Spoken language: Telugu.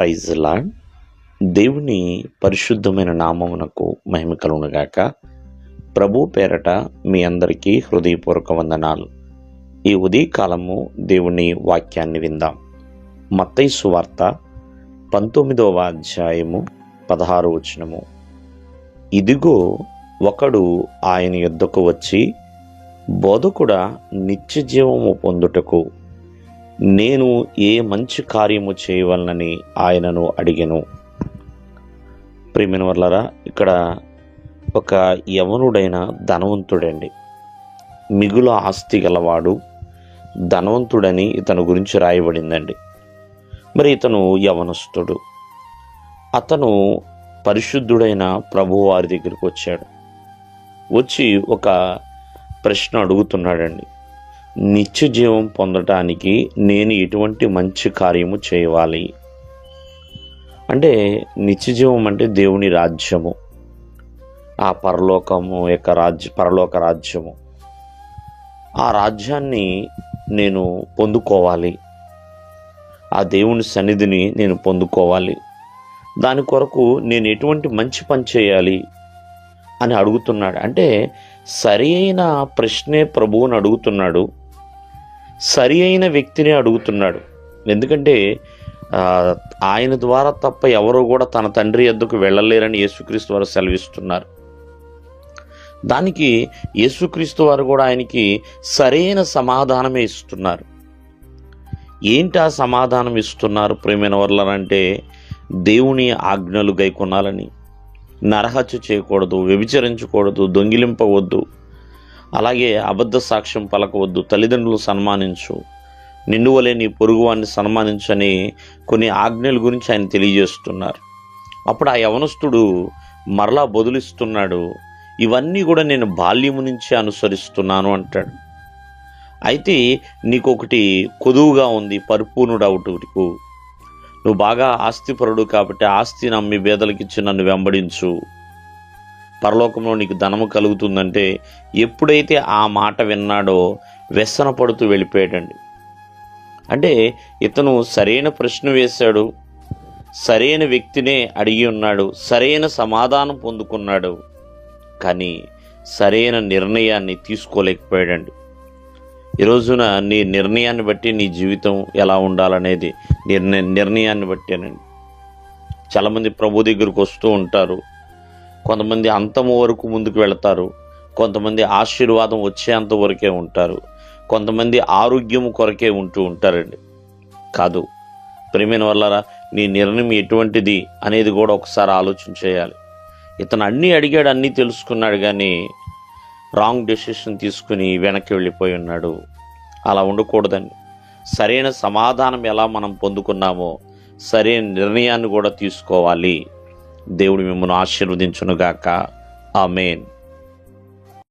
Praise lord. దేవుని పరిశుద్ధమైన నామమునకు మహిమ కలుగునుగాక. ప్రభు పేరట మీ అందరికీ హృదయపూర్వక వందనాలు. ఈ ఉదయకాలము దేవుని వాక్యాన్ని విందాం. మత్తయి సువార్త 19వ అధ్యాయము 16వ వచనము. ఇదిగో ఒకడు ఆయన యొద్దకు వచ్చి, బోధకుడా, నిత్య జీవము పొందుటకు నేను ఏ మంచి కార్యము చేయవలనని ఆయనను అడిగెను. ప్రియమైన వర్లారా, ఇక్కడ ఒక యవనుడైన ధనవంతుడండి, మిగుల ఆస్తి గలవాడు, ధనవంతుడని ఇతను గురించి రాయబడిందండి. మరి ఇతను యవనస్తుడు. అతను పరిశుద్ధుడైన ప్రభువారి దగ్గరికి వచ్చాడు. వచ్చి ఒక ప్రశ్న అడుగుతున్నాడండి. నిత్య జీవం పొందటానికి నేను ఎటువంటి మంచి కార్యము చేయాలి? అంటే నిత్య జీవం అంటే దేవుని రాజ్యము, ఆ పరలోకము యొక్క పరలోక రాజ్యము. ఆ రాజ్యాన్ని నేను పొందుకోవాలి, ఆ దేవుని సన్నిధిని నేను పొందుకోవాలి. దాని కొరకు నేను ఎటువంటి మంచి పని చేయాలి అని అడుగుతున్నాడు. అంటే సరి అయిన ప్రశ్నే ప్రభువుని అడుగుతున్నాడు, సరి అయిన వ్యక్తిని అడుగుతున్నాడు. ఎందుకంటే ఆయన ద్వారా తప్ప ఎవరు కూడా తన తండ్రి యొద్దకు వెళ్ళలేరని యేసుక్రీస్తు వారు సెలవిస్తున్నారు. దానికి యేసుక్రీస్తు వారు కూడా ఆయనకి సరైన సమాధానమే ఇస్తున్నారు. ఏంటి ఆ సమాధానం ఇస్తున్నారు ప్రియమైన వర్లారంటే, దేవుని ఆజ్ఞలు గైకొనాలని, నరహత్య చేయకూడదు, వ్యభిచరించకూడదు, దొంగిలింపవద్దు, అలాగే అబద్ధ సాక్ష్యం పలకవద్దు, తల్లిదండ్రులు సన్మానించు, నిన్ను వలె నీ పొరుగువాన్ని సన్మానించని కొన్ని ఆజ్ఞల గురించి ఆయన తెలియజేస్తున్నారు. అప్పుడు ఆ యవనస్తుడు మరలా బదులిస్తున్నాడు, ఇవన్నీ కూడా నేను బాల్యము నుంచి అనుసరిస్తున్నాను అంటాడు. అయితే నీకొకటి కొదువుగా ఉంది, పరిపూర్ణుడవుటకు. నువ్వు బాగా ఆస్తిపరుడు కాబట్టి ఆస్తిని అమ్మి పేదలకిచ్చి నన్ను వెంబడించు, పరలోకంలో నీకు ధనము కలుగుతుందంటే, ఎప్పుడైతే ఆ మాట విన్నాడో వ్యసన పడుతూ వెళ్ళిపోయాడండి. అంటే ఇతను సరైన ప్రశ్న వేశాడు, సరైన వ్యక్తినే అడిగి ఉన్నాడు, సరైన సమాధానం పొందుకున్నాడు, కానీ సరైన నిర్ణయాన్ని తీసుకోలేకపోయాడండి. ఈరోజున నీ నిర్ణయాన్ని బట్టి నీ జీవితం ఎలా ఉండాలనేది నిర్ణయాన్ని బట్టేనండి. చాలామంది ప్రభు దగ్గరకు వస్తూ ఉంటారు. కొంతమంది అంతము వరకు ముందుకు వెళతారు, కొంతమంది ఆశీర్వాదం వచ్చేంత వరకే ఉంటారు, కొంతమంది ఆరోగ్యం కొరకే ఉంటూ ఉంటారండి. కాదు ప్రియమైన వాళ్ళారా, నీ నిర్ణయం ఎటువంటిది అనేది కూడా ఒకసారి ఆలోచన చేయాలి. ఇతను అన్నీ అడిగాడు, అన్నీ తెలుసుకున్నాడు, కానీ రాంగ్ డెసిషన్ తీసుకుని వెనక్కి వెళ్ళిపోయి ఉన్నాడు. అలా ఉండకూడదండి. సరైన సమాధానం ఎలా మనం పొందుకున్నామో సరైన నిర్ణయాన్ని కూడా తీసుకోవాలి. దేవుడు మిమ్మల్ని ఆశీర్వదించునుగాక. ఆమేన్.